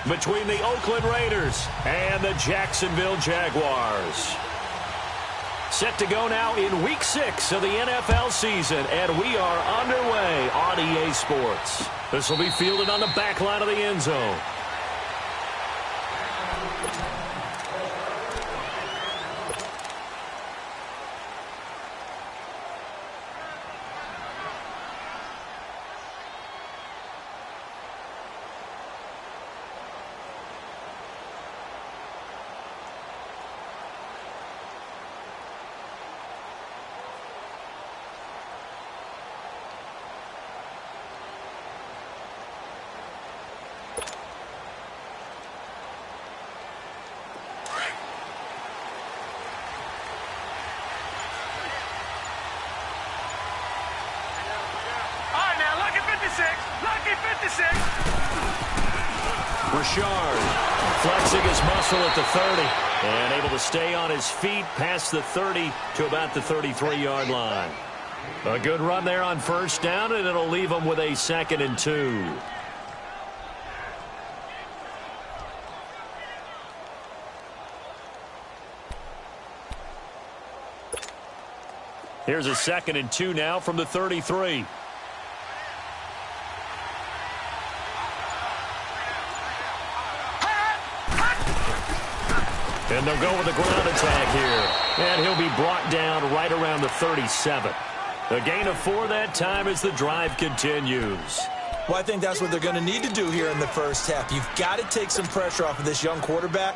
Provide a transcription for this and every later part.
between the Oakland Raiders and the Jacksonville Jaguars. Set to go now in Week 6 of the NFL season, and we are underway on EA Sports. This will be fielded on the back line of the end zone. Flexing his muscle at the 30 and able to stay on his feet past the 30 to about the 33-yard line. A good run there on first down, and it'll leave him with a 2nd and 2. Here's a 2nd and 2 now from the 33. And they'll go with the ground attack here. And he'll be brought down right around the 37. A gain of 4 that time as the drive continues. Well, I think that's what they're going to need to do here in the first half. You've got to take some pressure off of this young quarterback,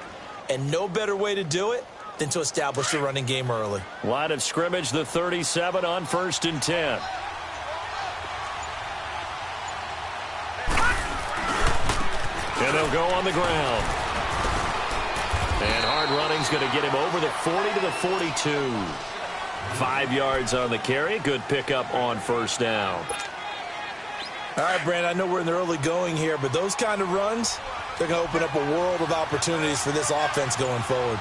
and no better way to do it than to establish the running game early. Line of scrimmage, the 37 on 1st and 10. And they'll go on the ground. And hard running's going to get him over the 40 to the 42. 5 yards on the carry. Good pickup on first down. All right, Brandon, I know we're in the early going here, but those kind of runs, they're going to open up a world of opportunities for this offense going forward.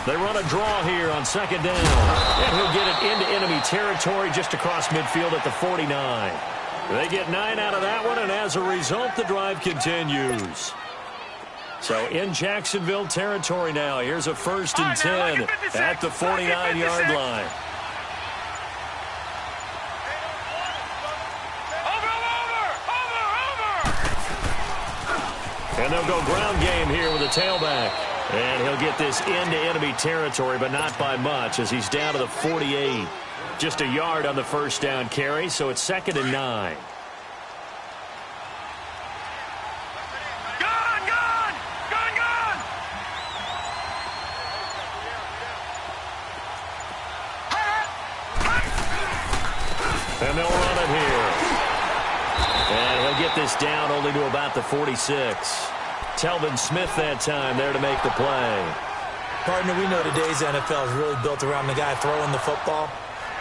They run a draw here on 2nd down. And he'll get it into enemy territory just across midfield at the 49. They get 9 out of that one, and as a result, the drive continues. So in Jacksonville territory now. Here's a 1st and 10 at the 49-yard line. And they'll go ground game here with a tailback. And he'll get this into enemy territory, but not by much as he's down to the 48. Just a yard on the first down carry, so it's 2nd and 9. And they'll run it here. And he'll get this down only to about the 46. Telvin Smith that time there to make the play. Partner, we know today's NFL is really built around the guy throwing the football.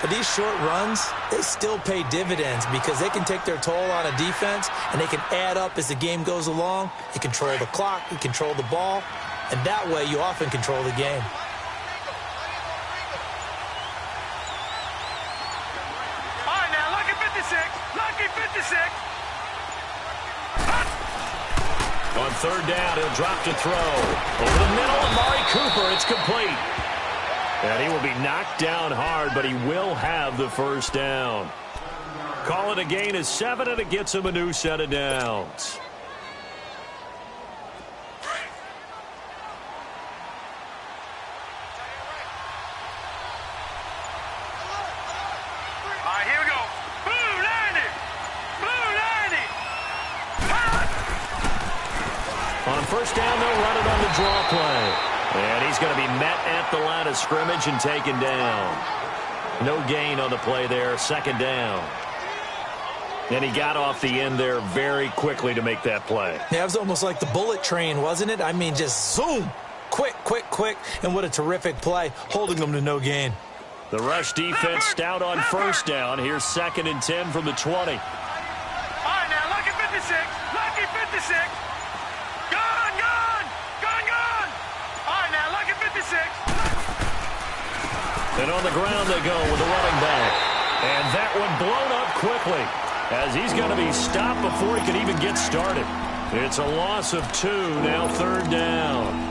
But these short runs, they still pay dividends because they can take their toll on a defense and they can add up as the game goes along. You control the clock, you control the ball, and that way you often control the game. All right, now, lucky 56, lucky 56. On 3rd down, he'll drop to throw. Over the middle, Amari Cooper, it's complete. And he will be knocked down hard, but he will have the first down. Call it a gain of 7, and it gets him a new set of downs. All right, here we go. Blue 90. Blue 90. On first down, they'll run it on the draw play. And he's going to be met at the line of scrimmage and taken down. No gain on the play there, 2nd down. And he got off the end there very quickly to make that play. Yeah, it was almost like the bullet train, wasn't it? I mean, just zoom. Quick, quick, quick. And what a terrific play, holding them to no gain. The rush defense stout on first down. Here's 2nd and 10 from the 20. All right, now, lucky 56, lucky 56. Gone, gone, gone, gone. All right, now, lucky 56. And on the ground they go with the running back. And that one blown up quickly, as he's going to be stopped before he can even get started. It's a loss of 2, now 3rd down.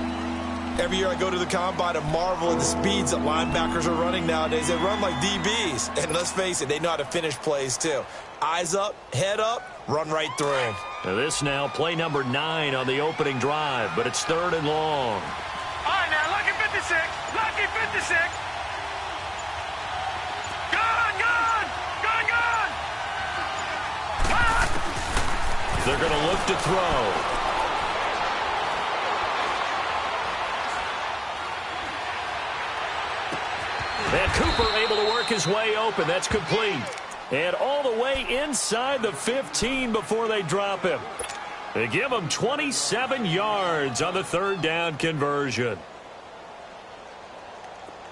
Every year I go to the combine and marvel at the speeds that linebackers are running nowadays. They run like DBs. And let's face it, they know how to finish plays too. Eyes up, head up, run right through them. Now this now play number 9 on the opening drive, but it's 3rd and long. All right, now, lucky 56. Lucky 56. Gone, gone. Gone, gone. Ah! They're going to look to throw. And Cooper able to work his way open. That's complete. And all the way inside the 15 before they drop him. They give him 27 yards on the 3rd down conversion.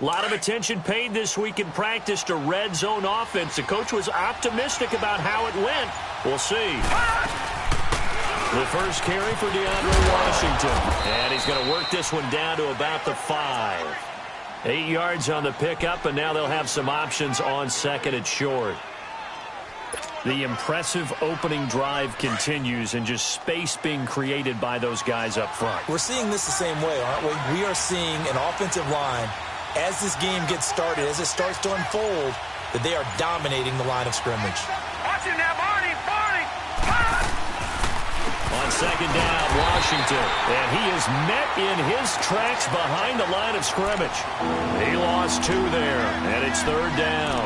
A lot of attention paid this week in practice to red zone offense. The coach was optimistic about how it went. We'll see. The first carry for DeAndre Washington. And he's going to work this one down to about the 5. 8 yards on the pickup, and now they'll have some options on 2nd and short. The impressive opening drive continues, and just space being created by those guys up front. We're seeing this the same way, aren't we? We are seeing an offensive line, as this game gets started, as it starts to unfold, that they are dominating the line of scrimmage. Watch it now, Barney. Barney. On 2nd down, Washington. And he is met in his tracks behind the line of scrimmage. He lost 2 there, and it's 3rd down.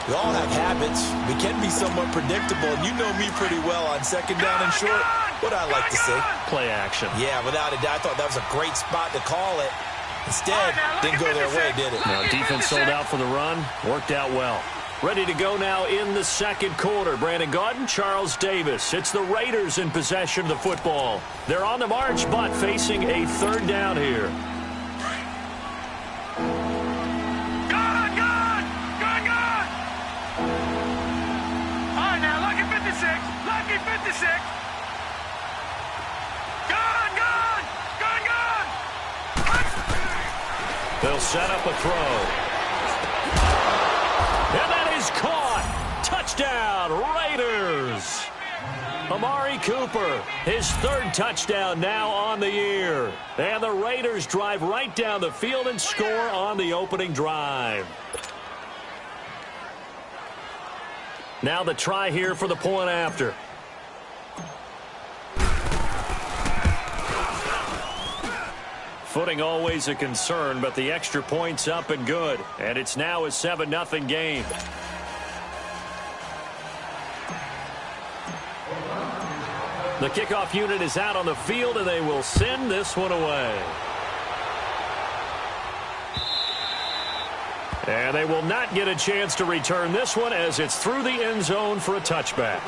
We all have habits. We can be somewhat predictable, and you know me pretty well on 2nd down and short. What I like to see. Play action. Yeah, without a doubt. I thought that was a great spot to call it. Instead, didn't go their way, did it? Now, defense sold out for the run. Worked out well. Ready to go now in the 2nd quarter. Brandon Gaudin, Charles Davis. It's the Raiders in possession of the football. They're on the march, but facing a 3rd down here. Gone, gone. Gone, gone. All right, now, lucky 56. Lucky 56. Gone, gone. Gone, gone. They'll set up a throw. And that is caught. Touchdown, Raiders. Amari Cooper, his 3rd touchdown now on the year. And the Raiders drive right down the field and score on the opening drive. Now the try here for the point after. Footing always a concern, but the extra point's up and good. And it's now a 7-0 game. The kickoff unit is out on the field, and they will send this one away. And they will not get a chance to return this one as it's through the end zone for a touchback.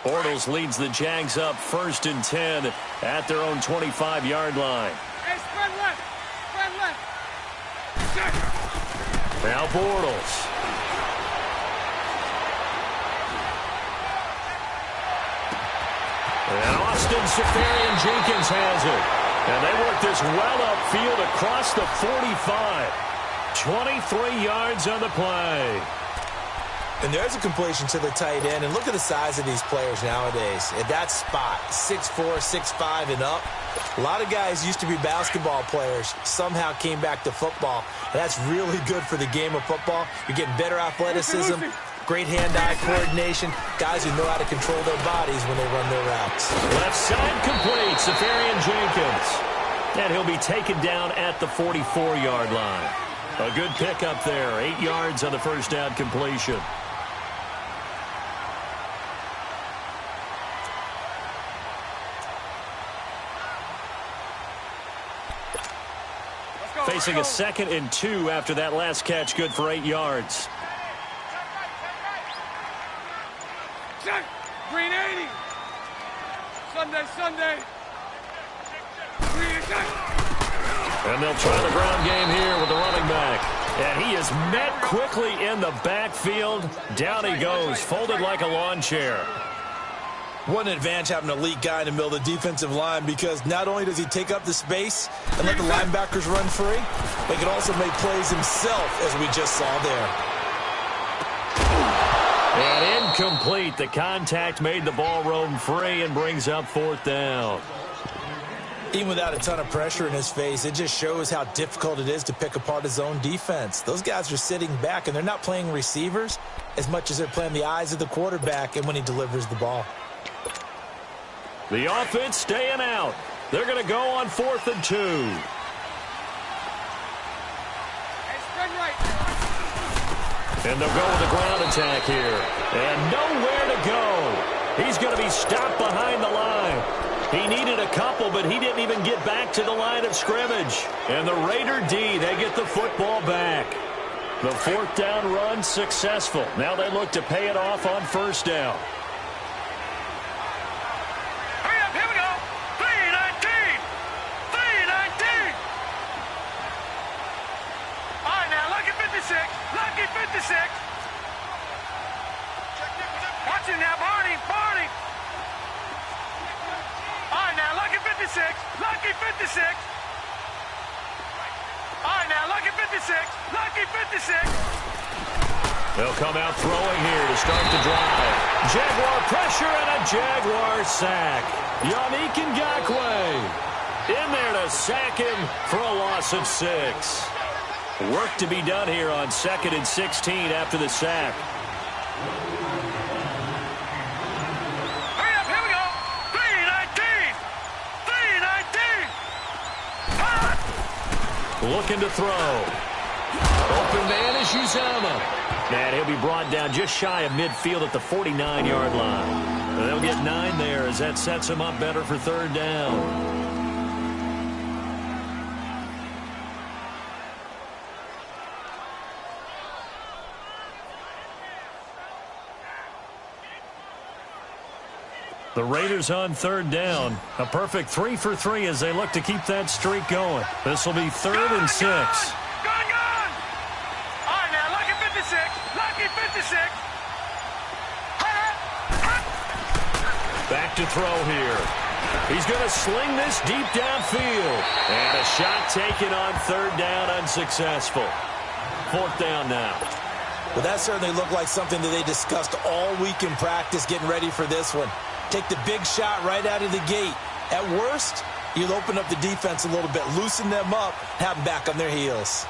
Bortles leads the Jags up 1st and 10 at their own 25-yard line. Hey, spread left. Spread left. Now Bortles. And Austin Seferian-Jenkins has it. And they work this well upfield across the 45. 23 yards on the play. And there's a completion to the tight end. And look at the size of these players nowadays. At that spot, 6'4", 6'5", and up. A lot of guys used to be basketball players, somehow came back to football. And that's really good for the game of football. You're getting better athleticism, great hand-eye coordination, guys who know how to control their bodies when they run their routes. Left side complete, Seferian-Jenkins. And he'll be taken down at the 44-yard line. A good pickup there, 8 yards on the first down completion. Facing a 2nd and 2 after that last catch, good for 8 yards. Check. Green 80. Sunday. Green check. And they'll try the ground game here with the running back. And he is met quickly in the backfield. Down he goes, folded like a lawn chair. What an advantage having an elite guy in the middle of the defensive line, because not only does he take up the space and let the linebackers run free, but he can also make plays himself, as we just saw there. And incomplete. The contact made the ball roam free and brings up 4th down. Even without a ton of pressure in his face, it just shows how difficult it is to pick apart his own defense. Those guys are sitting back, and they're not playing receivers as much as they're playing the eyes of the quarterback and when he delivers the ball. The offense staying out. They're going to go on 4th and 2. And they'll go with the ground attack here. And nowhere to go. He's going to be stopped behind the line. He needed a couple, but he didn't even get back to the line of scrimmage. And the Raider D, they get the football back. The 4th down run successful. Now they look to pay it off on 1st down. Hurry up, here we go. 3-19. 3-19. All right, now, lucky 56. Lucky 56. Watch it now, Barney. Barney. All right, now, lucky 56. Lucky 56. All right, now, lucky 56. Lucky 56. They'll come out throwing here to start the drive. Jaguar pressure and a Jaguar sack. Yannick Ngakoue in there to sack him for a loss of 6. Work to be done here on 2nd and 16 after the sack. Hurry up, here we go. 3-19. 3-19. Looking to throw. Open man is Uzama. And he'll be brought down just shy of midfield at the 49-yard line. They'll get 9 there as that sets him up better for 3rd down. The Raiders on 3rd down. A perfect 3 for 3 as they look to keep that streak going. This will be 3rd and 6. Gone. All right, now, lucky 56. Lucky 56. Back to throw here. He's going to sling this deep downfield. And a shot taken on 3rd down, unsuccessful. 4th down now. Well, that certainly looked like something that they discussed all week in practice, getting ready for this one. Take the big shot right out of the gate. At worst, you'll open up the defense a little bit, loosen them up, have them back on their heels.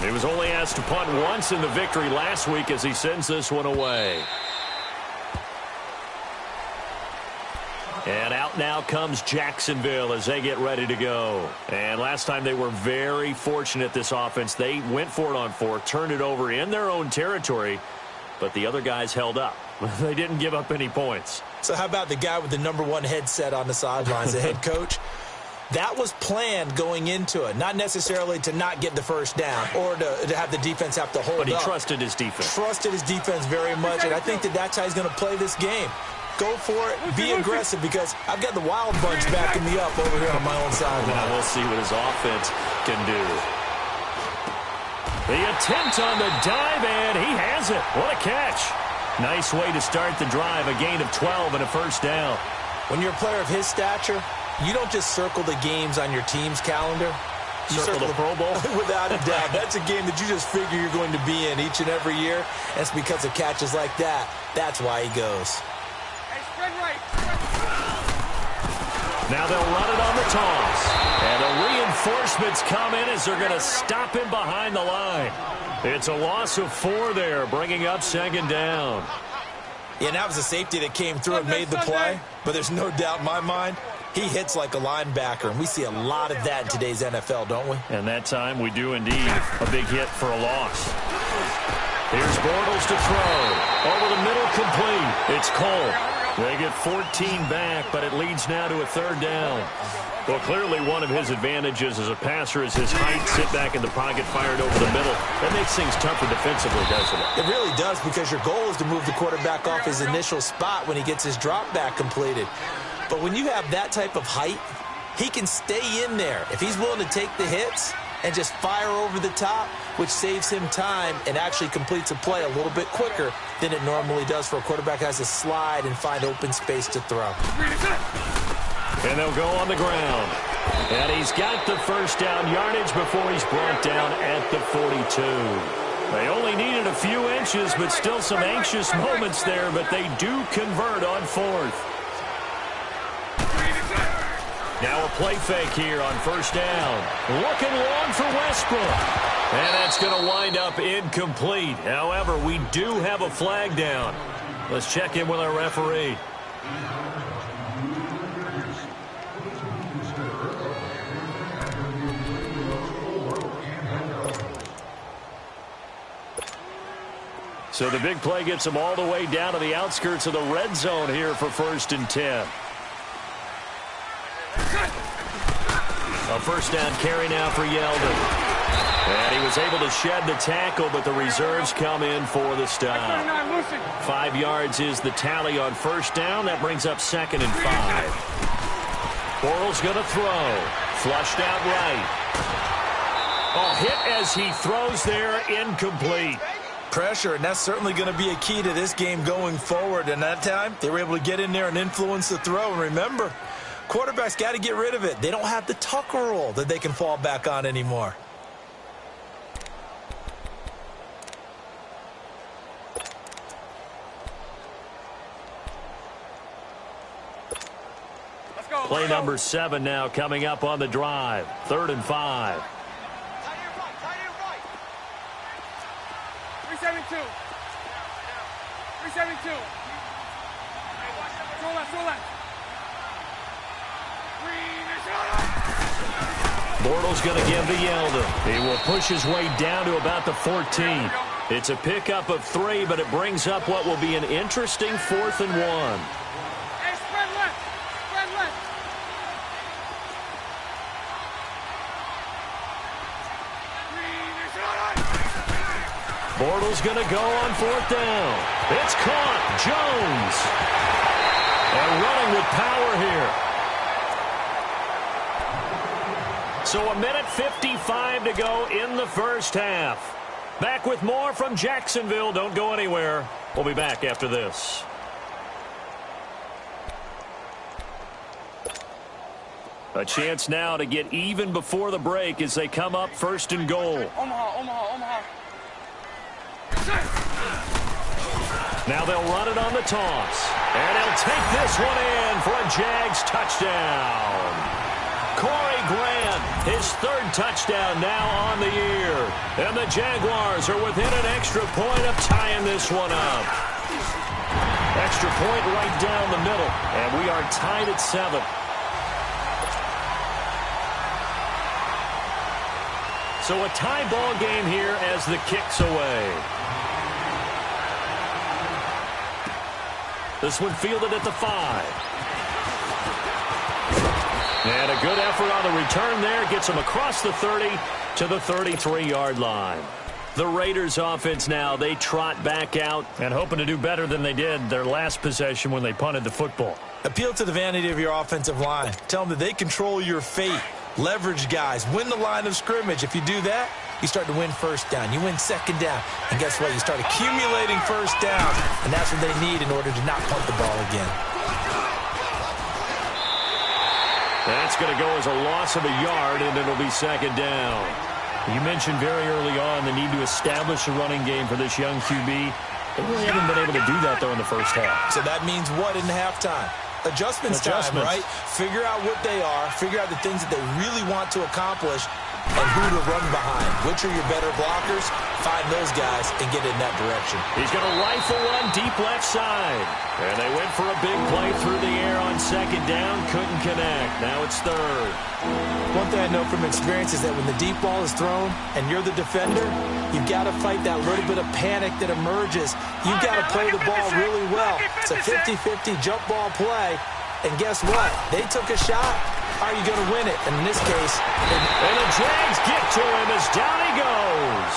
He was only asked to punt once in the victory last week as he sends this one away. And out now comes Jacksonville as they get ready to go. And last time they were very fortunate, this offense. They went for it on 4th, turned it over in their own territory, but the other guys held up. They didn't give up any points. So how about the guy with the #1 headset on the sidelines, the head coach? That was planned going into it, not necessarily to not get the 1st down or to have the defense have to hold up. But he trusted his defense. Trusted his defense very much, and I think that's how he's going to play this game. Go for it. Be aggressive, because I've got the wild bunch backing me up over here on my own side. Now we'll see what his offense can do. The attempt on the dive, and he has it. What a catch. Nice way to start the drive. A gain of 12 and a 1st down. When you're a player of his stature, you don't just circle the games on your team's calendar. You circle the Pro Bowl? Without a doubt. That's a game that you just figure you're going to be in each and every year. And it's because of catches like that. That's why he goes. Now they'll run it on the toss. And the reinforcements come in as they're going to stop him behind the line. It's a loss of 4 there, bringing up 2nd down. Yeah, and that was a safety that came through and made the play. But there's no doubt in my mind, he hits like a linebacker. And we see a lot of that in today's NFL, don't we? And that time we do indeed. A big hit for a loss. Here's Bortles to throw. Over the middle, complete. It's Cole. They get 14 back, but it leads now to a third down. Well, clearly one of his advantages as a passer is his height. Sit back in the pocket, fired over the middle. That makes things tougher defensively, doesn't it? It really does, because your goal is to move the quarterback off his initial spot when he gets his drop back completed. But when you have that type of height, he can stay in there if he's willing to take the hits and just fire over the top, which saves him time and actually completes a play a little bit quicker than it normally does for a quarterback who has to slide and find open space to throw. And they'll go on the ground. And he's got the first down yardage before he's brought down at the 42. They only needed a few inches, but still some anxious moments there, but they do convert on fourth. Now a play fake here on first down. Looking long for Westbrook. And that's going to wind up incomplete. However, we do have a flag down. Let's check in with our referee. So the big play gets them all the way down to the outskirts of the red zone here for 1st and 10. A first down carry now for Yeldon. And he was able to shed the tackle, but the reserves come in for the stop. 5 yards is the tally on first down. That brings up 2nd and 5. Bortles going to throw. Flushed out right. Oh, hit as he throws there, incomplete. Pressure, and that's certainly going to be a key to this game going forward. And that time, they were able to get in there and influence the throw. And remember, quarterbacks got to get rid of it. They don't have the Tucker roll that they can fall back on anymore. Play number 7 now coming up on the drive. 3rd and 5. 372. 372. Bortles going to give to Yeldon. He will push his way down to about the 14. It's a pickup of 3, but it brings up what will be an interesting 4th and 1. Hey, spread left. Spread left. Bortles going to go on 4th down. It's caught. Jones. And running with power here. So a minute 55 to go in the first half. Back with more from Jacksonville. Don't go anywhere. We'll be back after this. A chance now to get even before the break as they come up 1st and goal. Omaha. Now they'll run it on the toss. And he'll take this one in for a Jags touchdown. Corey Grant, his 3rd touchdown now on the year. And the Jaguars are within an extra point of tying this one up. Extra point right down the middle. And we are tied at 7. So a tie ball game here as the kick's away. This one fielded at the 5. And a good effort on the return there. Gets him across the 30 to the 33-yard line. The Raiders offense now, they trot back out and hoping to do better than they did their last possession when they punted the football. Appeal to the vanity of your offensive line. Tell them that they control your fate. Leverage guys. Win the line of scrimmage. If you do that, you start to win first down. You win second down. And guess what? You start accumulating first downs. And that's what they need in order to not punt the ball again. That's going to go as a loss of a yard, and it'll be 2nd down. You mentioned very early on the need to establish a running game for this young QB. They really haven't been able to do that, though, in the first half. So that means what in halftime? Adjustments time, right? Figure out what they are. Figure out the things that they really want to accomplish. and who to run behind. Which are your better blockers? Find those guys and get in that direction. He's going to rifle one deep left side. And they went for a big play through the air on second down. Couldn't connect. Now it's third. One thing I know from experience is that when the deep ball is thrown and you're the defender, you've got to fight that little bit of panic that emerges. You've got to play the ball really well. It's a 50-50 jump ball play. And guess what? They took a shot. How are you going to win it? And in this case... And the Jags get to him as down he goes.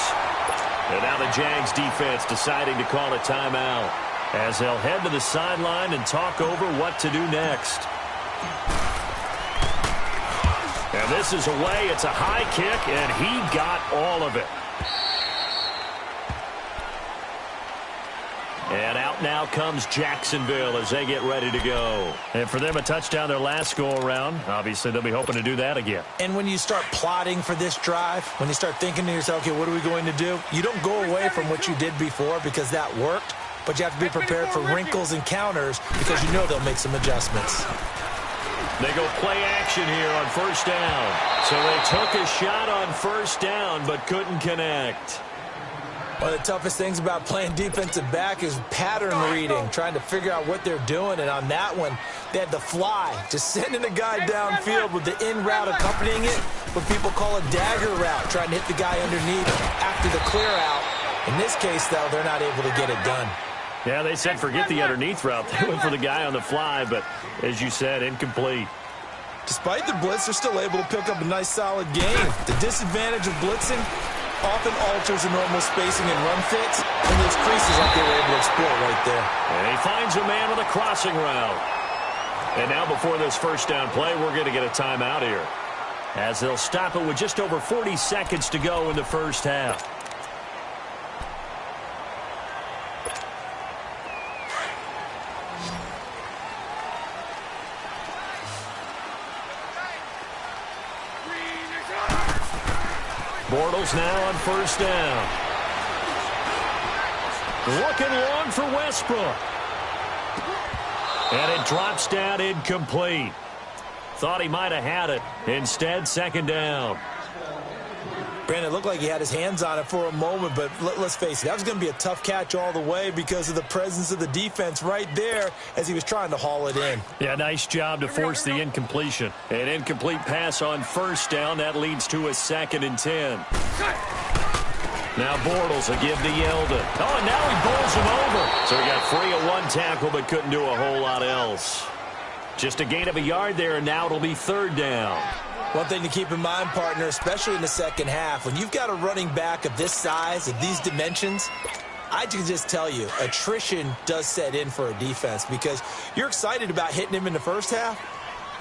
And now the Jags defense deciding to call a timeout as they'll head to the sideline and talk over what to do next. And this is away. It's a high kick, and he got all of it. And out now comes Jacksonville as they get ready to go. And for them, a touchdown their last go-around. Obviously, they'll be hoping to do that again. And when you start plotting for this drive, when you start thinking to yourself, okay, what are we going to do? You don't go away from what you did before because that worked, but you have to be prepared for wrinkles and counters because you know they'll make some adjustments. They go play action here on first down. So they took a shot on first down but couldn't connect. One of the toughest things about playing defensive back is pattern reading, trying to figure out what they're doing. And on that one, they had the fly, just sending a guy downfield with the in route accompanying it, what people call a dagger route, trying to hit the guy underneath after the clear out. In this case, though, they're not able to get it done. Yeah, they said forget the underneath route. They went for the guy on the fly, but as you said, incomplete. Despite the blitz, they're still able to pick up a nice, solid gain. The disadvantage of blitzing often alters the normal spacing and run fits, and those creases like they were able to exploit right there. And he finds a man with a crossing route. And now before this first down play, we're going to get a timeout here, as they'll stop it with just over 40 seconds to go in the first half. Bortles now on first down. Looking long for Westbrook. And it drops down incomplete. Thought he might have had it. Instead, second down. Brandon, it looked like he had his hands on it for a moment, but let's face it, that was going to be a tough catch all the way because of the presence of the defense right there as he was trying to haul it in. Yeah, nice job to force the incompletion. An incomplete pass on first down. That leads to a 2nd and 10. Now Bortles will give to Yeldon. Oh, and now he bowls him over. So he got free of one tackle but couldn't do a whole lot else. Just a gain of a yard there, and now it'll be third down. One thing to keep in mind, partner, especially in the second half, when you've got a running back of this size, of these dimensions, I can just tell you, attrition does set in for a defense because you're excited about hitting him in the first half.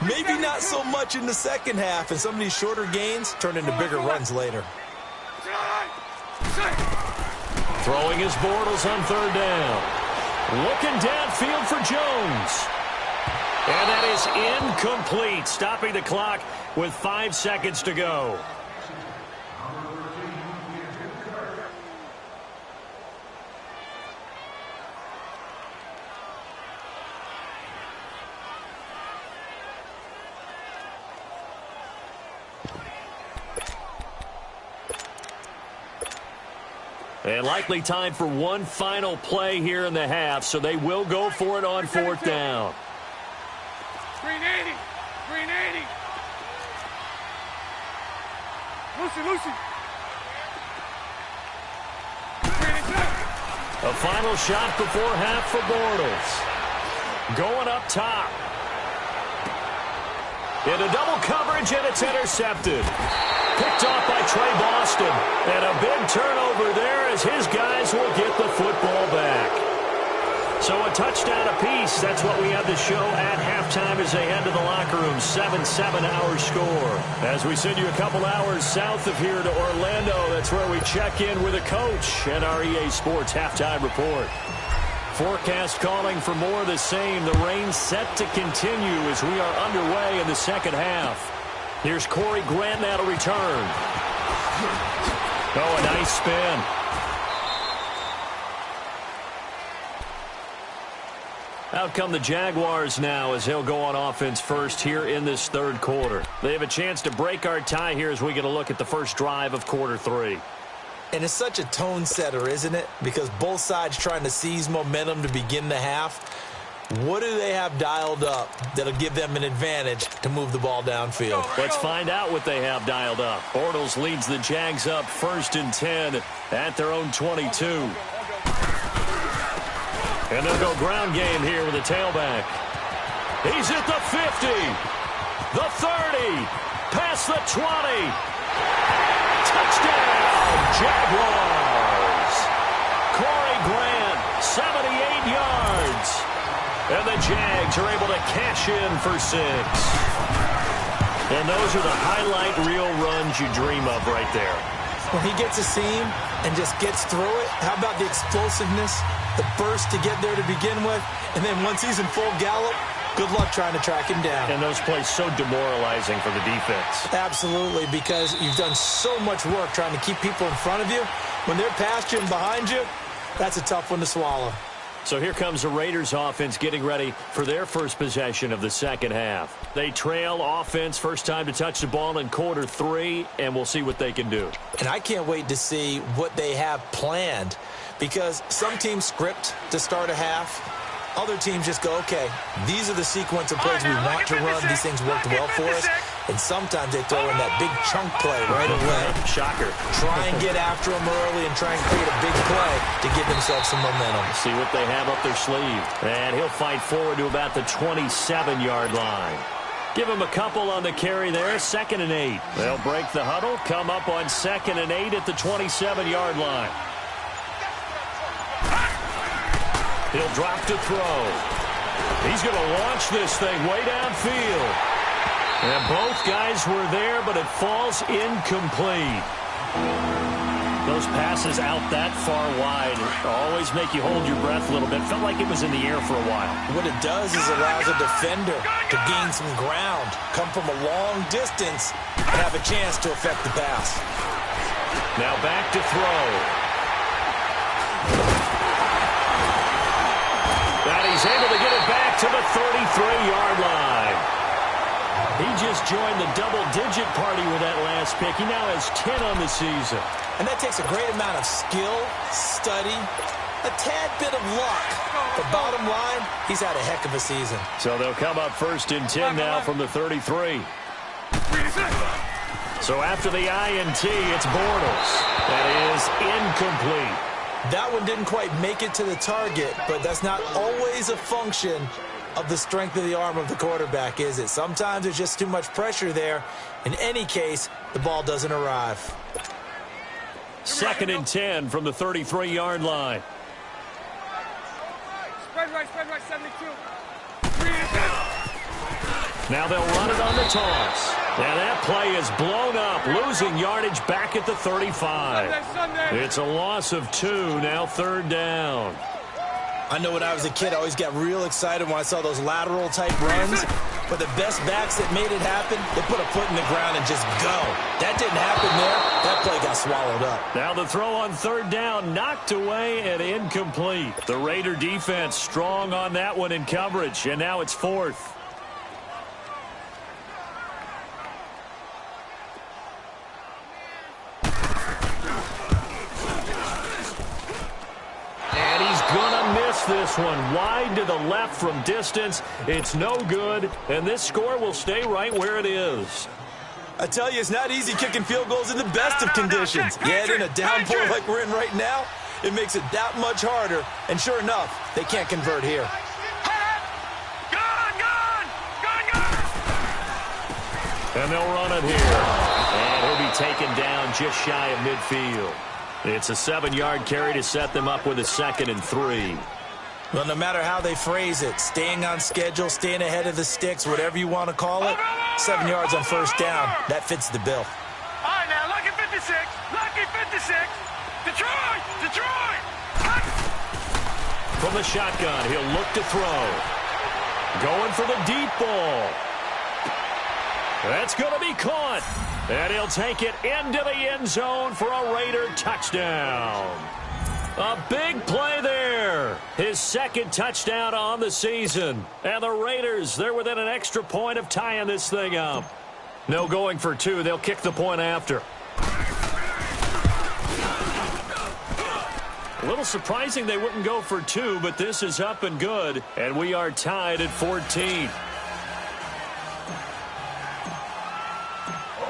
Maybe not so much in the second half, and some of these shorter gains turn into bigger runs later. Throwing his Bortles on third down. Looking downfield for Jones. And that is incomplete, stopping the clock with 5 seconds to go. And likely time for one final play here in the half, so they will go for it on fourth down. Green 80. Green 80. Lucy. A final shot before half for Bortles. Going up top. Into double coverage, and it's intercepted. Picked off by Trey Boston. And a big turnover there as his guys will get the football back. So a touchdown apiece. That's what we have to show at halftime as they head to the locker room. 7-7 our score. As we send you a couple hours south of here to Orlando, that's where we check in with a coach and our EA Sports halftime report. Forecast calling for more of the same. The rain set to continue as we are underway in the second half. Here's Corey Grant now to return. Oh, a nice spin. Out come the Jaguars now as he'll go on offense first here in this third quarter. They have a chance to break our tie here as we get a look at the first drive of quarter 3. And it's such a tone setter, isn't it? Because both sides trying to seize momentum to begin the half. What do they have dialed up that'll give them an advantage to move the ball downfield? Let's find out what they have dialed up. Bortles leads the Jags up 1st and 10 at their own 22. And they'll go ground game here with a tailback. He's at the 50, the 30, past the 20. Touchdown, Jaguars. Corey Grant, 78 yards. And the Jags are able to cash in for 6. And those are the highlight reel runs you dream of right there. When he gets a seam and just gets through it, how about the explosiveness, the burst to get there to begin with, and then once he's in full gallop, good luck trying to track him down. And those plays so demoralizing for the defense. Absolutely, because you've done so much work trying to keep people in front of you. When they're past you and behind you, that's a tough one to swallow. So here comes the Raiders offense getting ready for their first possession of the second half. They trail offense, first time to touch the ball in quarter 3, and we'll see what they can do. And I can't wait to see what they have planned, because some teams script to start a half. Other teams just go, okay, these are the sequence of plays we want to run. These things worked well for us. And sometimes they throw in that big chunk play right away. Shocker. Try and get after them early and try and create a big play to give themselves some momentum. See what they have up their sleeve. And he'll fight forward to about the 27-yard line. Give him a couple on the carry there, 2nd and 8. They'll break the huddle, come up on 2nd and 8 at the 27-yard line. He'll drop to throw. He's going to launch this thing way downfield. And both guys were there, but it falls incomplete. Those passes out that far wide always make you hold your breath a little bit. Felt like it was in the air for a while. What it does is allows a defender to gain some ground, come from a long distance, and have a chance to affect the pass. Now back to throw. And he's able to get it back to the 33-yard line. He just joined the double-digit party with that last pick. He now has 10 on the season. And that takes a great amount of skill, study, a tad bit of luck. But bottom line, he's had a heck of a season. So they'll come up 1st and 10 now from the 33. So after the INT, it's Bortles. That is incomplete. That one didn't quite make it to the target, but that's not always a function of the strength of the arm of the quarterback, is it? Sometimes there's just too much pressure there. In any case, the ball doesn't arrive. 2nd and 10 from the 33-yard line. Spread right, 72. Now they'll run it on the toss. And that play is blown up, losing yardage back at the 35. It's a loss of 2, now 3rd down. I know when I was a kid, I always got real excited when I saw those lateral-type runs. But the best backs that made it happen, they put a foot in the ground and just go. That didn't happen there. That play got swallowed up. Now the throw on 3rd down, knocked away and incomplete. The Raider defense strong on that one in coverage, and now it's 4th. This one wide to the left from distance. It's no good, and this score will stay right where it is. I tell you, it's not easy kicking field goals in the best of conditions. Yet in a downpour like we're in right now, it makes it that much harder. And sure enough, they can't convert here. And they'll run it here. And he'll be taken down just shy of midfield. It's a 7-yard carry to set them up with a 2nd and 3. Well, no matter how they phrase it, staying on schedule, staying ahead of the sticks, whatever you want to call it, 7 yards on 1st down, that fits the bill. All right, now, lucky 56, lucky 56. Detroit! From the shotgun, he'll look to throw. Going for the deep ball. That's going to be caught. And he'll take it into the end zone for a Raider touchdown. A big play there. His second touchdown on the season. And the Raiders, they're within an extra point of tying this thing up. No going for two. They'll kick the point after. A little surprising they wouldn't go for two, but this is up and good. And we are tied at 14.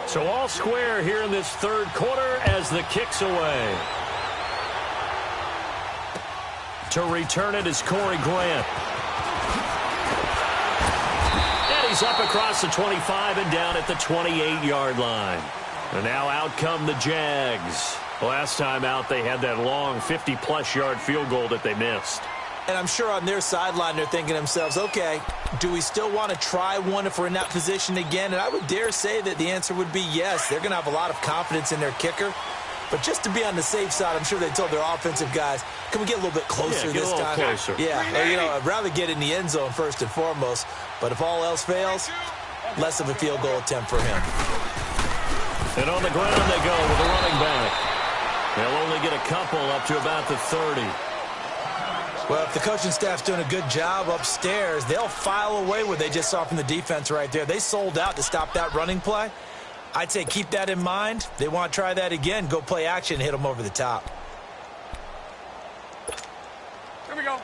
So all square here in this third quarter as the kick's away. To return it is Corey Grant. And he's up across the 25 and down at the 28-yard line. And now out come the Jags. Last time out, they had that long 50-plus yard field goal that they missed. And I'm sure on their sideline they're thinking to themselves, okay, do we still want to try one if we're in that position again? And I would dare say that the answer would be yes. They're going to have a lot of confidence in their kicker. But just to be on the safe side, I'm sure they told their offensive guys, can we get a little bit closer this time? Closer. Yeah, I'd rather get in the end zone first and foremost. But if all else fails, less of a field goal attempt for him. And on the ground they go with the running back. They'll only get a couple up to about the 30. Well, if the coaching staff's doing a good job upstairs, they'll file away what they just saw from the defense right there. They sold out to stop that running play. I'd say keep that in mind. They want to try that again. Go play action, hit them over the top. Here we go.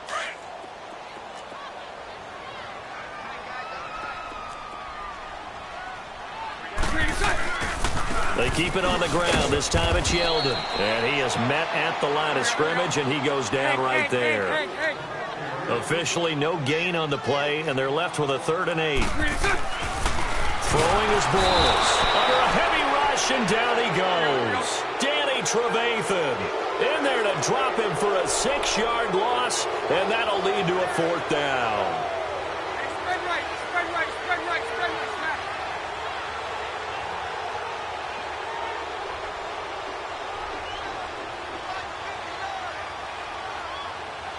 They keep it on the ground. This time it's Yeldon. And he is met at the line of scrimmage, and he goes down right there. Officially no gain on the play, and they're left with a 3rd and 8. Throwing his balls. Under a heavy rush, and down he goes. Danny Trevathan in there to drop him for a 6-yard loss, and that'll lead to a 4th down. Spread right, spread right, spread right, spread right, snap.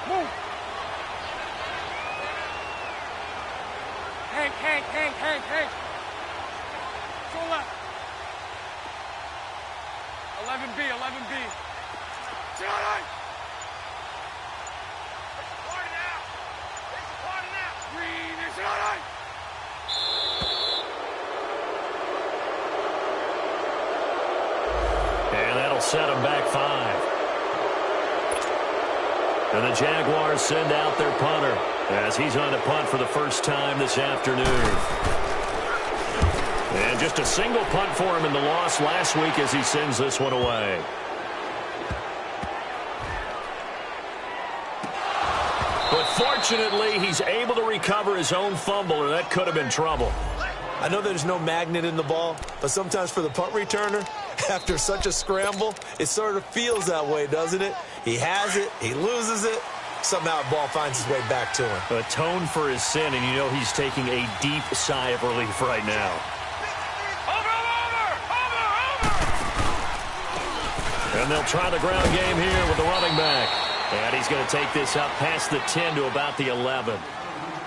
Move. Hank. Go left. 11B. Johnny! Party now. Green is Johnny! And that'll set him back 5. And the Jaguars send out their punter as he's on to punt for the first time this afternoon. And just a single punt for him in the loss last week as he sends this one away. But fortunately, he's able to recover his own fumble, or that could have been trouble. I know there's no magnet in the ball, but sometimes for the punt returner, after such a scramble, it sort of feels that way, doesn't it? He has it, he loses it, somehow the ball finds its way back to him. Atone for his sin, and you know he's taking a deep sigh of relief right now. And they'll try the ground game here with the running back. And he's going to take this up past the 10 to about the 11.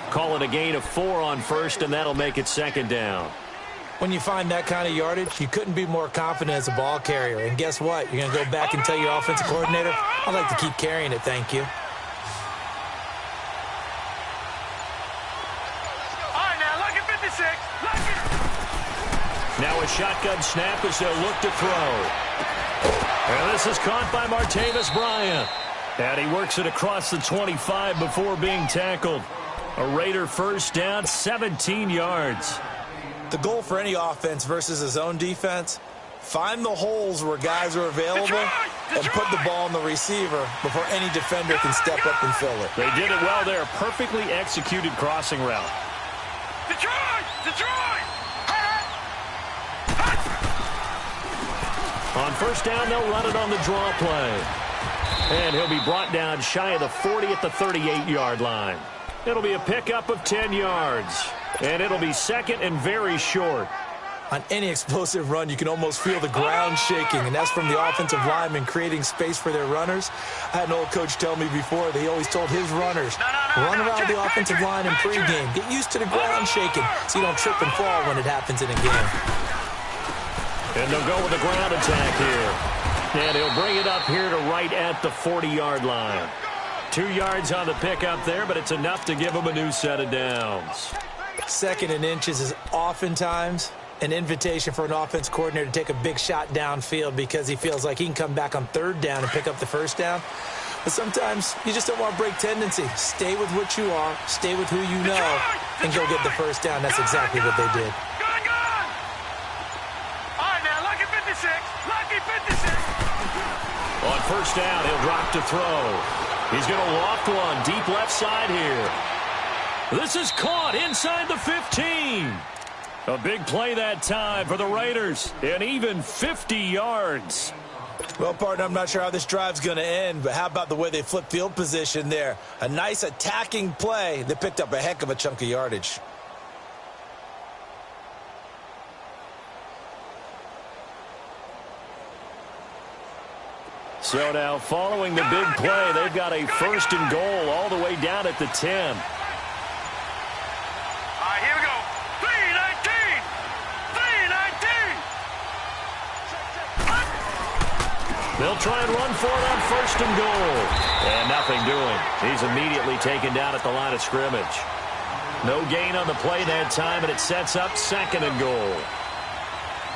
Call it a gain of 4 on first, and that'll make it 2nd down. When you find that kind of yardage, you couldn't be more confident as a ball carrier. And guess what? You're going to go back and tell your offensive coordinator, I'd like to keep carrying it, thank you. All right, now, look at 56. Look at... Now a shotgun snap as they'll look to throw. And this is caught by Martavis Bryant. And he works it across the 25 before being tackled. A Raider first down, 17 yards. The goal for any offense versus his own defense, find the holes where guys are available and put the ball on the receiver before any defender can step up and fill it. They did it well there. Perfectly executed crossing route. Detroit! On first down, they'll run it on the draw play. And he'll be brought down shy of the 40 at the 38-yard line. It'll be a pickup of 10 yards. And it'll be 2nd and very short. On any explosive run, you can almost feel the ground shaking, and that's from the offensive linemen creating space for their runners. I had an old coach tell me before that he always told his runners, run around the offensive line in pregame. Get used to the ground shaking so you don't trip and fall when it happens in a game. And they'll go with a ground attack here. And he'll bring it up here to right at the 40-yard line. 2 yards on the pickup there, but it's enough to give him a new set of downs. 2nd and inches is oftentimes an invitation for an offense coordinator to take a big shot downfield because he feels like he can come back on 3rd down and pick up the 1st down. But sometimes you just don't want to break tendency. Stay with what you are, stay with who you know, and go get the 1st down. That's exactly what they did. Gone! All right, now, lucky 56. Lucky 56. On 1st down, he'll drop to throw. He's going to loft one deep left side here. This is caught inside the 15. A big play that time for the Raiders, and even 50 yards. Well, partner, I'm not sure how this drive's going to end, but how about the way they flip field position there? A nice attacking play that picked up a heck of a chunk of yardage. So now, following the big play, they've got a 1st and goal all the way down at the 10. Here we go. 319. 319. They'll try and run for it on 1st and goal. And nothing doing. He's immediately taken down at the line of scrimmage. No gain on the play that time, and it sets up 2nd and goal.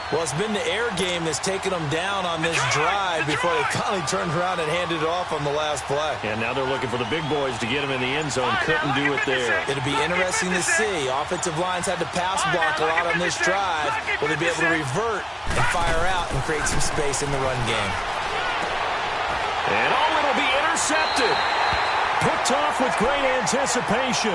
Well, it's been the air game that's taken them down on this drive before they finally turned around and handed it off on the last play. And now they're looking for the big boys to get him in the end zone. Couldn't do it there. It'll be interesting to see. Offensive lines had to pass block a lot on this drive. Will they be able to revert and fire out and create some space in the run game? And it'll be intercepted. Picked off with great anticipation.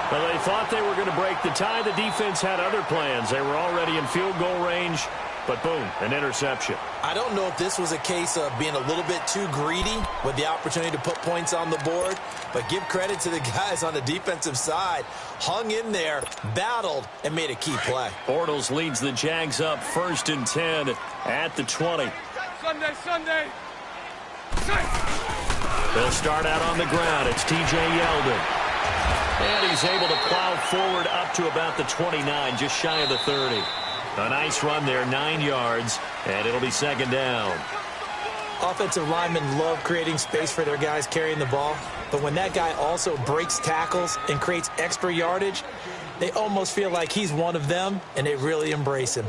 Well, they thought they were going to break the tie. The defense had other plans. They were already in field goal range, but boom, an interception. I don't know if this was a case of being a little bit too greedy with the opportunity to put points on the board, but give credit to the guys on the defensive side. Hung in there, battled, and made a key play. Bortles leads the Jags up 1st and 10 at the 20. Sunday. They'll start out on the ground. It's T.J. Yeldon. And he's able to plow forward up to about the 29, just shy of the 30. A nice run there, 9 yards, and it'll be 2nd down. Offensive linemen love creating space for their guys carrying the ball, but when that guy also breaks tackles and creates extra yardage, they almost feel like he's one of them, and they really embrace him.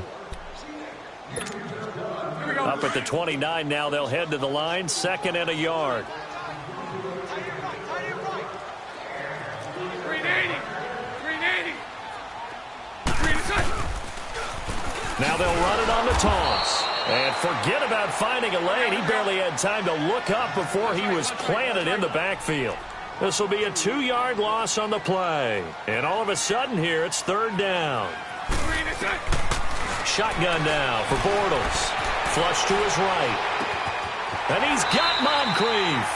Up at the 29 now, they'll head to the line, 2nd and a yard. Now they'll run it on the toss. And forget about finding a lane. He barely had time to look up before he was planted in the backfield. This will be a 2-yard loss on the play. And all of a sudden here, it's 3rd down. Shotgun now for Bortles. Flush to his right. And he's got Moncrief.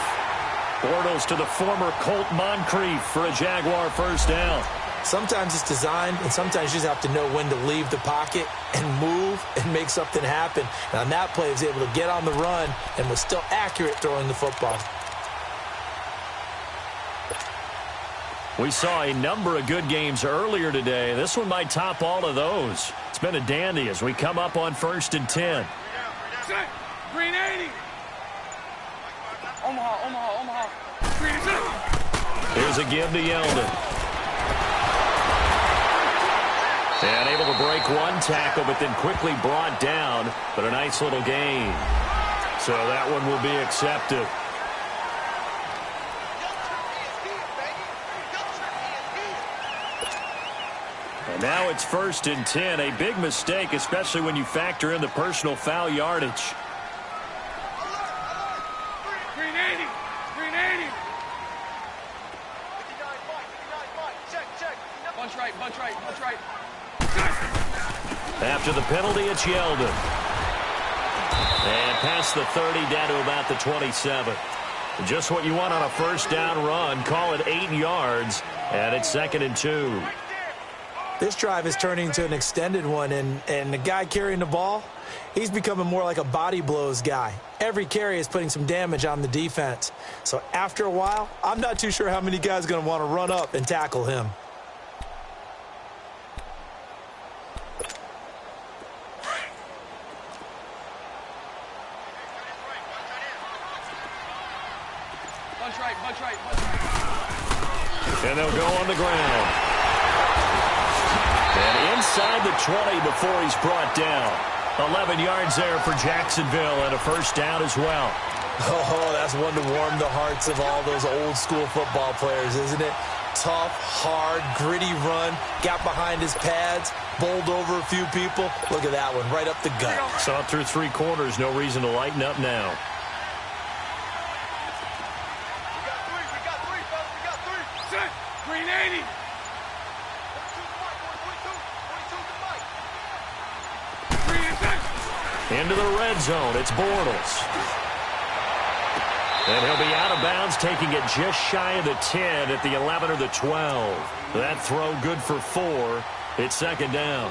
Bortles to the former Colt Moncrief for a Jaguar 1st down. Sometimes it's designed, and sometimes you just have to know when to leave the pocket and move and make something happen. And on that play, he was able to get on the run and was still accurate throwing the football. We saw a number of good games earlier today. This one might top all of those. It's been a dandy as we come up on 1st and 10. Green 80. Omaha. Green is up. Here's a give to Yeldon. And able to break one tackle, but then quickly brought down. But a nice little gain. So that one will be accepted. And now it's 1st and 10. A big mistake, especially when you factor in the personal foul yardage. Green 80. Green 80. Check. Bunch right. After the penalty, it's Yeldon. And past the 30, down to about the 27. Just what you want on a 1st down run. Call it 8 yards, and it's 2nd and 2. This drive is turning into an extended one, and the guy carrying the ball, he's becoming more like a body blows guy. Every carry is putting some damage on the defense. So after a while, I'm not too sure how many guys are going to want to run up and tackle him. Bunch right, bunch right, bunch right. And they'll go on the ground. And inside the 20 before he's brought down. 11 yards there for Jacksonville and a first down as well. Oh, that's one to warm the hearts of all those old school football players, isn't it? Tough, hard, gritty run, got behind his pads, bowled over a few people. Look at that one, right up the gut. Saw it through 3 quarters, no reason to lighten up now. We got three, fellas, we got three. Set, green 80. 42 to Mike, 42 to Mike. Green and set. Into the red zone, it's Bortles. And he'll be out of bounds, taking it just shy of the 10 at the 11 or the 12. That throw good for 4. It's second down.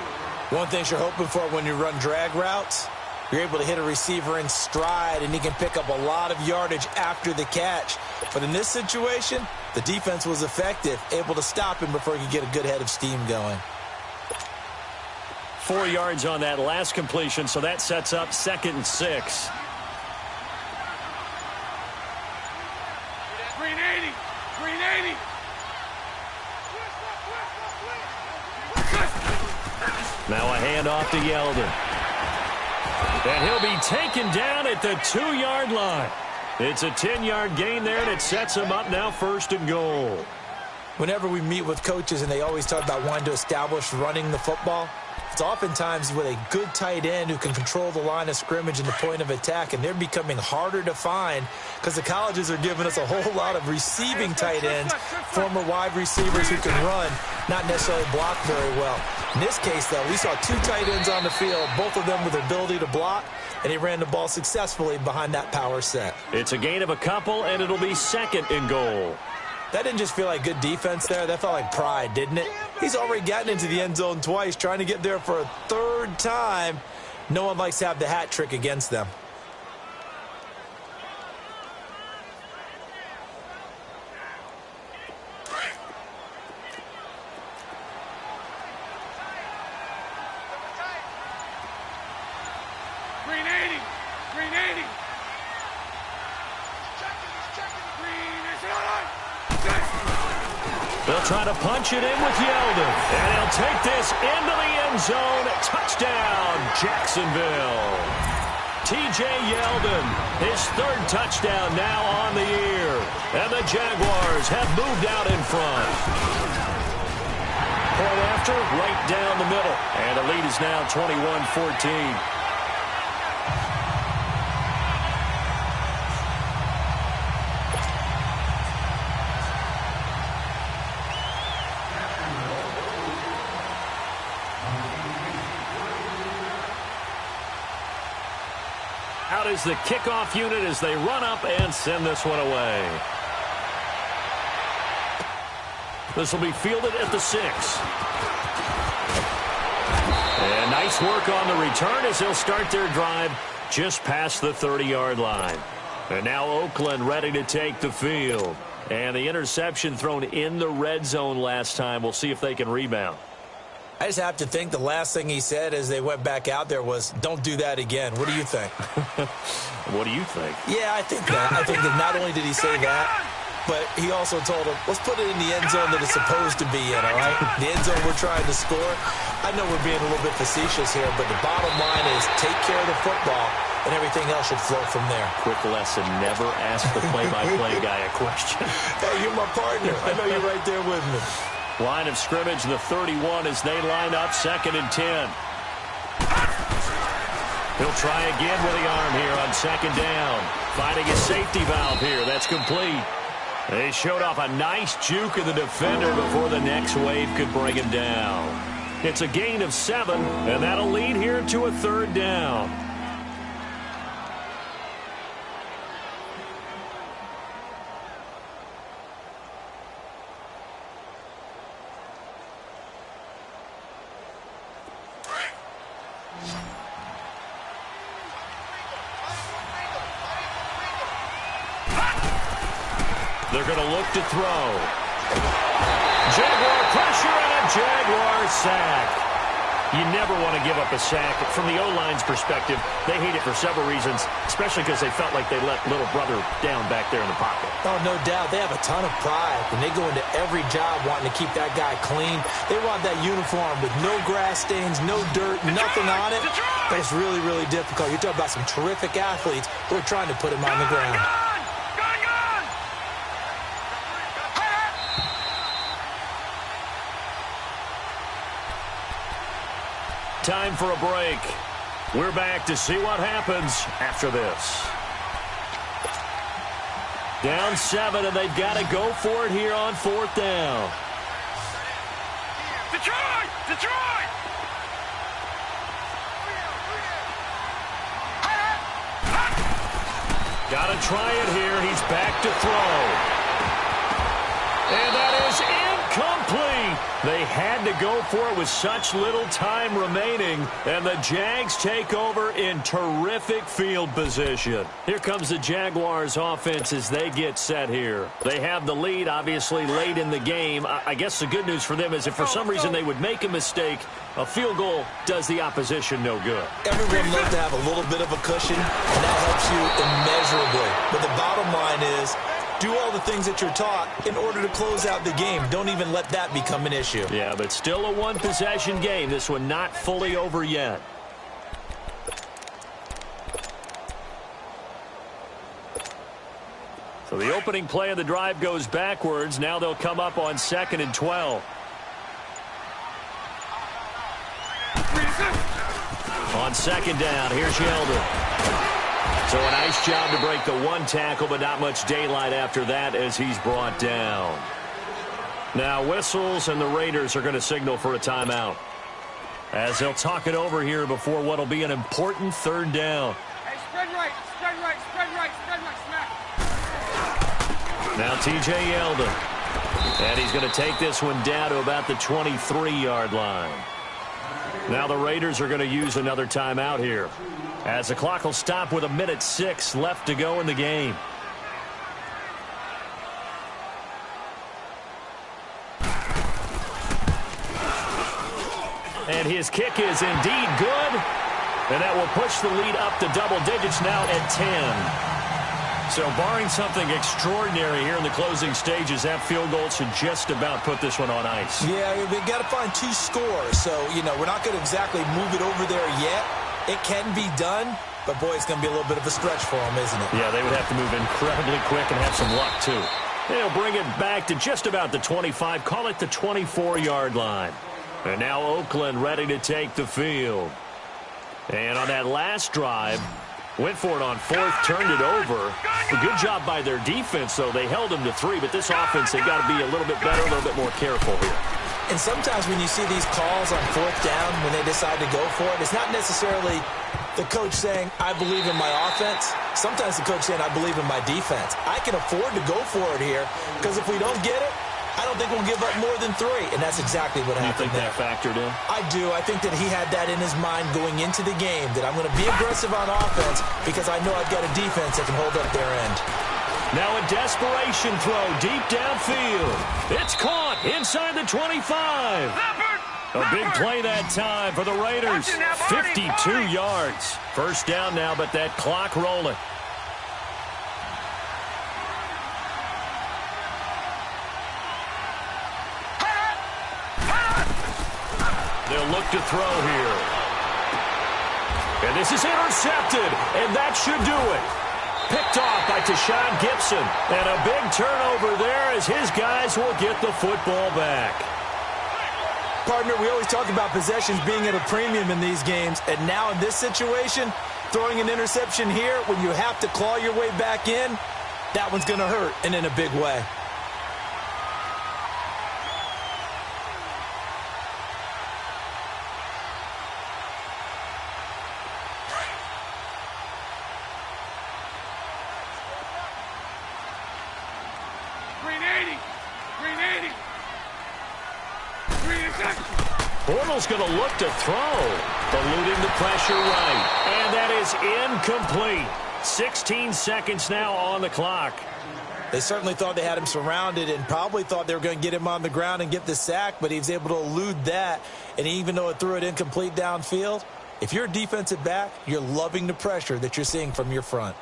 One thing you're hoping for when you run drag routes, you're able to hit a receiver in stride, and he can pick up a lot of yardage after the catch. But in this situation, the defense was effective, able to stop him before he could get a good head of steam going. 4 yards on that last completion, so that sets up 2nd and 6. Green 80, green 80. Now a handoff to Yeldon. And he'll be taken down at the 2-yard line. It's a 10-yard gain there, and it sets him up now 1st and goal. Whenever we meet with coaches and they always talk about wanting to establish running the football, it's oftentimes with a good tight end who can control the line of scrimmage and the point of attack, and they're becoming harder to find because the colleges are giving us a whole lot of receiving tight ends, former wide receivers who can run, not necessarily block very well. In this case, though, we saw 2 tight ends on the field, both of them with the ability to block, and he ran the ball successfully behind that power set. It's a gain of a couple, and it'll be 2nd and goal. That didn't just feel like good defense there. That felt like pride, didn't it? He's already gotten into the end zone twice, trying to get there for a 3rd time. No one likes to have the hat trick against them. Green 80, green 80. Green is on. They'll try to punch it in with Yeldon. And he'll take this into the end zone. Touchdown, Jacksonville. T.J. Yeldon, his 3rd touchdown now on the year. And the Jaguars have moved out in front. Point after, right down the middle. And the lead is now 21-14. Out is the kickoff unit as they run up and send this one away. This will be fielded at the 6. And nice work on the return as they'll start their drive just past the 30-yard line. And now Oakland ready to take the field. And the interception thrown in the red zone last time. We'll see if they can rebound. I just have to think the last thing he said as they went back out there was, don't do that again. What do you think? What do you think? Yeah, I think that. I think that not only did he say that, but he also told him, let's put it in the end zone that it's supposed to be in, all right? The end zone we're trying to score. I know we're being a little bit facetious here, but the bottom line is take care of the football, and everything else should flow from there. Quick lesson, never ask the play-by-play guy a question. Hey, you're my partner. I know you're right there with me. Line of scrimmage, the 31 as they line up 2nd and 10. He'll try again with the arm here on 2nd down. Finding a safety valve here. That's complete. They showed off a nice juke of the defender before the next wave could bring him down. It's a gain of 7, and that'll lead here to a 3rd down. They're going to look to throw. Jaguar pressure and a Jaguar sack. You never want to give up a sack. From the O-line's perspective, they hate it for several reasons, especially because they felt like they let little brother down back there in the pocket. Oh, no doubt. They have a ton of pride, and they go into every job wanting to keep that guy clean. They want that uniform with no grass stains, no dirt, nothing on it. But it's really, really difficult. You're talking about some terrific athletes who are trying to put him on the ground. Time for a break. We're back to see what happens after this. Down 7, and they've got to go for it here on 4th down. Detroit! Detroit! Got to try it here. He's back to throw. And that is incomplete. They had to go for it with such little time remaining, and the Jags take over in terrific field position. Here comes the Jaguars offense as they get set here. They have the lead, obviously, late in the game. I guess the good news for them is if for some reason they would make a mistake, a field goal does the opposition no good. Everyone loves to have a little bit of a cushion, and that helps you immeasurably. But the bottom line is, do all the things that you're taught in order to close out the game. Don't even let that become an issue. Yeah, but still a one-possession game. This one not fully over yet. So the opening play of the drive goes backwards. Now they'll come up on 2nd and 12. On 2nd down, here's Yeldon. So a nice job to break the one tackle, but not much daylight after that as he's brought down. Now whistles, and the Raiders are going to signal for a timeout, as they'll talk it over here before what will be an important 3rd down. Hey, spread right, spread right, spread right, spread right, smack. Now T.J. Yeldon. And he's going to take this one down to about the 23-yard line. Now the Raiders are going to use another timeout here, as the clock will stop with 1:06 left to go in the game. And his kick is indeed good, and that will push the lead up to double digits now at 10. So barring something extraordinary here in the closing stages, that field goal should just about put this one on ice. Yeah, we've got to find 2 scores. So, we're not going to exactly move it over there yet. It can be done, but, boy, it's going to be a little bit of a stretch for them, isn't it? Yeah, they would have to move incredibly quick and have some luck, too. They'll bring it back to just about the 25, call it the 24-yard line. And now Oakland ready to take the field. And on that last drive, went for it on 4th, turned it over. A good job by their defense, though. They held them to 3, but this offense, they've got to be a little bit better, a little bit more careful here. And sometimes when you see these calls on 4th down, when they decide to go for it, it's not necessarily the coach saying, I believe in my offense. Sometimes the coach saying, I believe in my defense. I can afford to go for it here, because if we don't get it, I don't think we'll give up more than 3, and that's exactly what happened there. You think that factored in? I do. I think that he had that in his mind going into the game, that I'm going to be aggressive on offense because I know I've got a defense that can hold up their end. Now a desperation throw deep downfield. It's caught inside the 25. A big play that time for the Raiders. 52 yards. First down now, but that clock rolling. They'll look to throw here. And this is intercepted, and that should do it. Picked off by Tashawn Gibson. And a big turnover there as his guys will get the football back. Partner, we always talk about possessions being at a premium in these games, and now in this situation, throwing an interception here when you have to claw your way back in, that one's going to hurt, and in a big way. Bortles going to look to throw, eluding the pressure right. And that is incomplete. 16 seconds now on the clock. They certainly thought they had him surrounded and probably thought they were going to get him on the ground and get the sack, but he was able to elude that. And even though it threw it incomplete downfield, if you're a defensive back, you're loving the pressure that you're seeing from your front.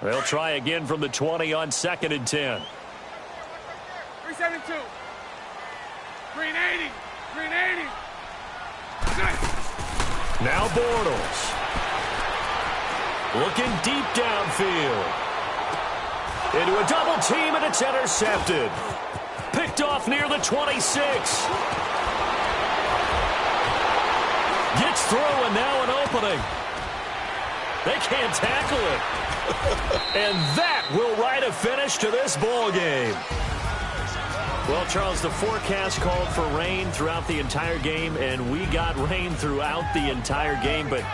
They'll try again from the 20 on 2nd and 10. 372. 380. 380. Now Bortles. Looking deep downfield. Into a double team, and it's intercepted. Picked off near the 26. Gets through, and now an opening. They can't tackle it. And that will write a finish to this ball game. Well, Charles, the forecast called for rain throughout the entire game, and we got rain throughout the entire game. But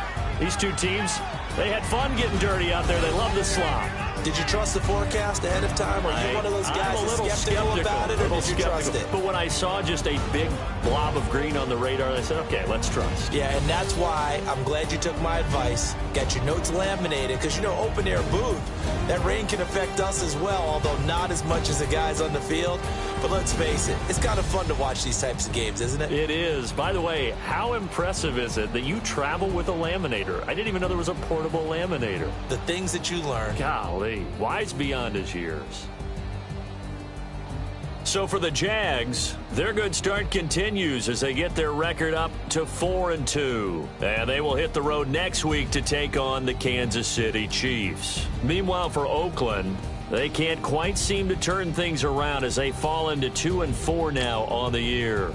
these two teams, they had fun getting dirty out there. They love the slop. Did you trust the forecast ahead of time? Are you one of those guys that's skeptical about it, or did you trust it? But when I saw just a big blob of green on the radar, I said, okay, let's trust. Yeah, and that's why I'm glad you took my advice. Got your notes laminated, because, you know, open-air booth, that rain can affect us as well, although not as much as the guys on the field. But let's face it, it's kind of fun to watch these types of games, isn't it? It is. By the way, how impressive is it that you travel with a laminator? I didn't even know there was a portable laminator. The things that you learn. Golly, wise beyond his years. So for the Jags, their good start continues as they get their record up to 4-2. And they will hit the road next week to take on the Kansas City Chiefs. Meanwhile, for Oakland, they can't quite seem to turn things around as they fall into 2-4 now on the year.